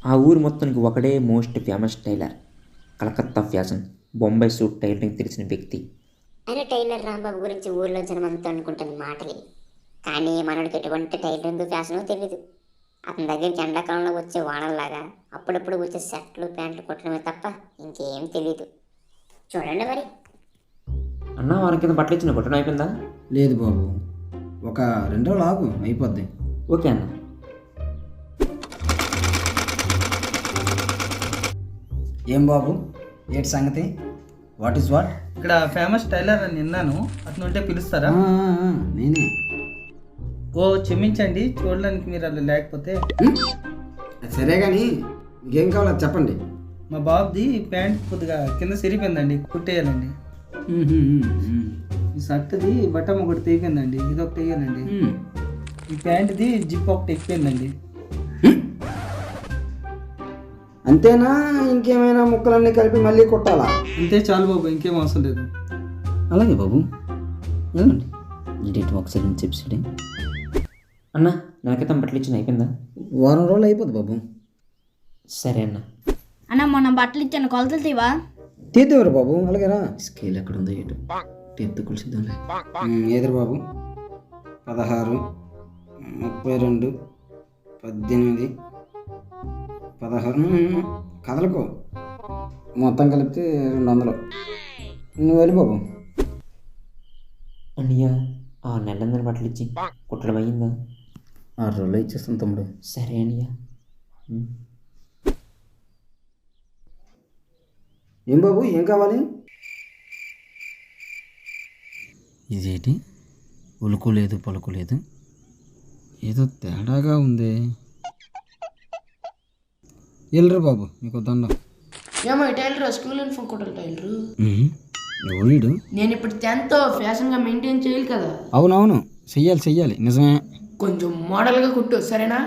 ఆ ఊరు మొత్తానికి ఒకడే most famous tailor, Calcutta fashion, Bombay suit tailoring తెలిసిన వ్యక్తి. అయినా టైలర్ రాంబాబు గురించి ఊర్లో జనమంతా అనుకుంటున్న మాటలే. కానీ మనడికి ఎటువంటి టైలరింగ్ ఫ్యాషను తెలీదు. అతని దగ్గరికి ఎండాకాలంలో వచ్చే వానల్లాగా అప్పుడప్పుడు వచ్చే షర్ట్లు ప్యాంట్లు కుట్టడమే తప్ప ఇంకేం తెలీదు. చూడండి మరి. అన్న వారం కింద బట్టలు ఇచ్చిన కుట్టడం అయిపోయిందా? లేదు బాబు, ఒక 2 రోజులు ఆగు, అయిపోద్ది. ఓకే అన్న. ఏం బాబు, ఏంటి సంగతి? What is what? ఇక్కడ ఫేమస్ టైలర్ అని విన్నాను, అతను ఉంటే పిలుస్తారా? నేనే. ఓ క్షమించండి, చూడడానికి మీరు అలా లేకపోతే. సరే కానీ ఇంకేం కావాలో చెప్పండి. మా బాబుది ప్యాంట్ కొద్దిగా కింద సిరిపోయిందండి, కుట్టేయాలండి. ఈ షర్ట్ది బటన్ ఒకటి తెగిపోయిందండి, ఇది ఒకటి వేయాలండి. ఈ ప్యాంట్ది జిప్ ఒకటి ఎక్కిపోయిందండి. అంతేనా? ఇంకేమైనా ముక్కలన్నీ కలిపి మళ్ళీ కుట్టాలా? అంతే చాలు బాబు, ఇంకేం అవసరం లేదు. అలాగే బాబు, వెళ్ళండి. ఇటు ఒకసారి చెప్పి అన్న నా క్రితం బట్టలు ఇచ్చిన అయిపోయిందా? వారం రోజులు అయిపోద్ది బాబు. సరే అన్న. అన్న మొన్న బట్టలు ఇచ్చాను, కొలతలు తీవా? తీద్దేవారు బాబు, అలాగే రా. స్కేల్ ఎక్కడ ఉందో ఏటు టేప్తో కొలిసిద్దాంలే. ఎదురు బాబు, 16, 32, 18, 16 కదలకు మొత్తం కలిపితే 200. నువ్వు వెళ్ళి బాబు. అన్నయ్య 6 నెలలందరి బట్టలు ఇచ్చి కుట్టడం అయ్యిందా? 6 రోజులు ఇచ్చేస్తాను తమ్ముడు. సరే అన్నయ్య. ఏం బాబు, ఏం కావాలి? ఇదేంటి ఉలుకు లేదు పలుకు లేదు, ఏదో తేడాగా ఉంది. వెళ్ళరు బాబు, మీకు దండం. ఏమో టైలర్, స్కూల్ యూనిఫామ్ కుట్టాలి టైలరు. ఎవడు? నేను ఇప్పుడు 10th ఫ్యాషన్గా మెయింటైన్ చేయాలి కదా. అవునవును, చెయ్యాలి నిజమే. కొంచెం మోడల్గా కుట్టు, సరేనా?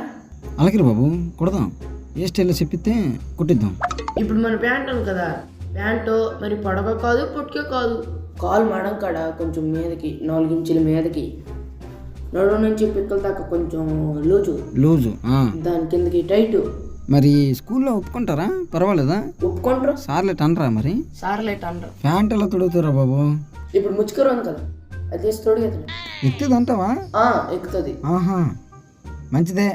అలాగే బాబు, కుడదాం. ఏ స్టైల్లో చెప్పితే కుట్టిద్దాం. ఇప్పుడు మన ప్యాంట్ ఉంది కదా, ప్యాంటు మరి పొడవ కాదు పొట్టుకే కాదు, కాలు మడం కాడ కొంచెం మీదకి 4 ఇంచుల మీదకి, నడుము నుంచి పిక్కల దాకా కొంచెం లూజు, దాని కిందకి టైటు. మరి స్కూల్లో ఒప్పుకుంటారా? పర్వాలేదా? ఒప్పుకుంటారు. సార్లేట్ అనరా? మరి సార్లేట్ అనరు. ప్యాంట్ ఎలా తొడుగుతారా బాబు? ఇప్పుడు ముచ్చుకరు ఉంది కదా, అది తొడిగేతడు. ఎత్తుది అంటావా? ఎక్కుతుంది. ఆహా, మంచిదే.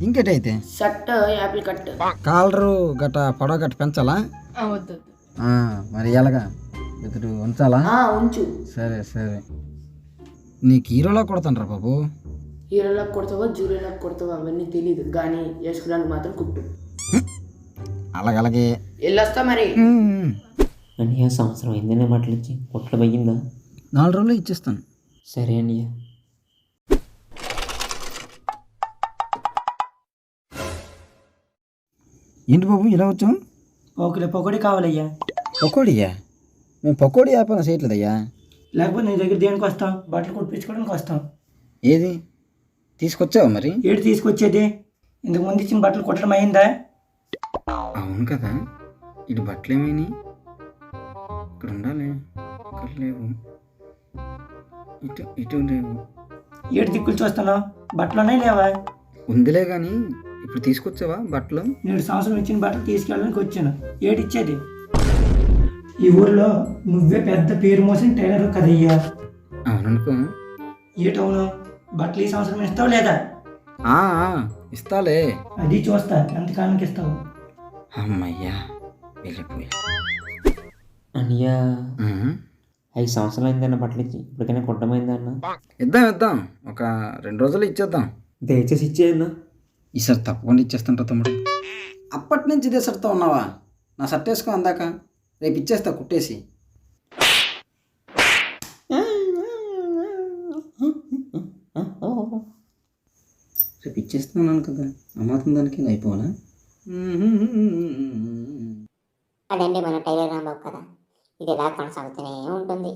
ఇంకేటైతే షర్ట్ యాపిల్ కట్, కాలరు గట్ట పొడవ గట్ట పెంచాలా? వద్దు. మరి ఎలాగా ఎదురు ఉంచాలా? ఉంచు. సరే. నీకు హీరోలా కొడతానరా బాబు. హీరోలా కొడతావా జూరోలా కొడతావా అవన్నీ తెలీదు, కానీ వేసుకోవడానికి మాత్రం కుట్టు. అలాగే వెళ్ళొస్తా మరి. అన్నయ్య సంవత్సరం అయిందనే బట్టలు ఇచ్చి కుట్టడం అయ్యిందా? 4 రోజులు ఇచ్చేస్తాను. సరే అన్నయ్య. ఏంటి బాబు ఇలా వచ్చాం? పకోడీ కావాలయ్యా. పకోడీయా? మేము పకోడీ వ్యాపారం చేయట్లేదయ్యా. లేకపోతే నీ దగ్గర దేనికి వస్తాం? బట్టలు కుట్టించుకోవడానికి వస్తాం. ఏది తీసుకొచ్చావా? మరి ఏడు తీసుకొచ్చేది? ఇంతకు ముందు ఇచ్చిన బట్టలు కుట్టడం అయిందా? అవును కదా, ఇటు బట్టలు ఏమైనా ఇక్కడ ఉండాలి, ఇక్కడ లేవు, ఇటు లేవు. ఏడు దిక్కులు చూస్తున్నావు, బట్టలు ఉన్నాయి లేవా? ఉందిలే కానీ ఇప్పుడు తీసుకొచ్చావా బట్టలు? నేను సంవత్సరం ఇచ్చిన బట్టలు తీసుకెళ్ళడానికి వచ్చాను. ఏడు ఇచ్చేది? ఈ ఊరిలో నువ్వే పెద్ద పేరు మోసిన టైలర్ కదయ్యా. అవుననుకో. ఏటవును, బట్టలు ఈ సంవత్సరం ఇస్తావు లేదా? ఇస్తాలే. అది చూస్తా, ఎంతకాలానికి ఇస్తావు. అమ్మయ్యా, వెళ్ళిపోయా. అన్నయ్య 5 సంవత్సరాలు అయిందన్న బట్టలు ఇచ్చి ఇప్పటికైనా కుట్టమైందా అన్న? ఇద్దాం, ఒక 2 రోజులు ఇచ్చేద్దాం. దయచేసి ఇచ్చేయన్న. ఈసారి తప్పకుండా ఇచ్చేస్తాంట తమ్ముడు. అప్పటి నుంచి ఇదే షర్ట్తో ఉన్నావా? నా షర్ట్ వేసుకో అందాక, రేపు ఇచ్చేస్తా కుట్టేసి. రేపు ఇచ్చేస్తున్నాను కదా, అమ్మాతం దానికి అయిపోవాలా? అదండి మన టైలర్ రాంబాబు కదా, ఇది ఎలా కొనసాగుతూనే ఉంటుంది.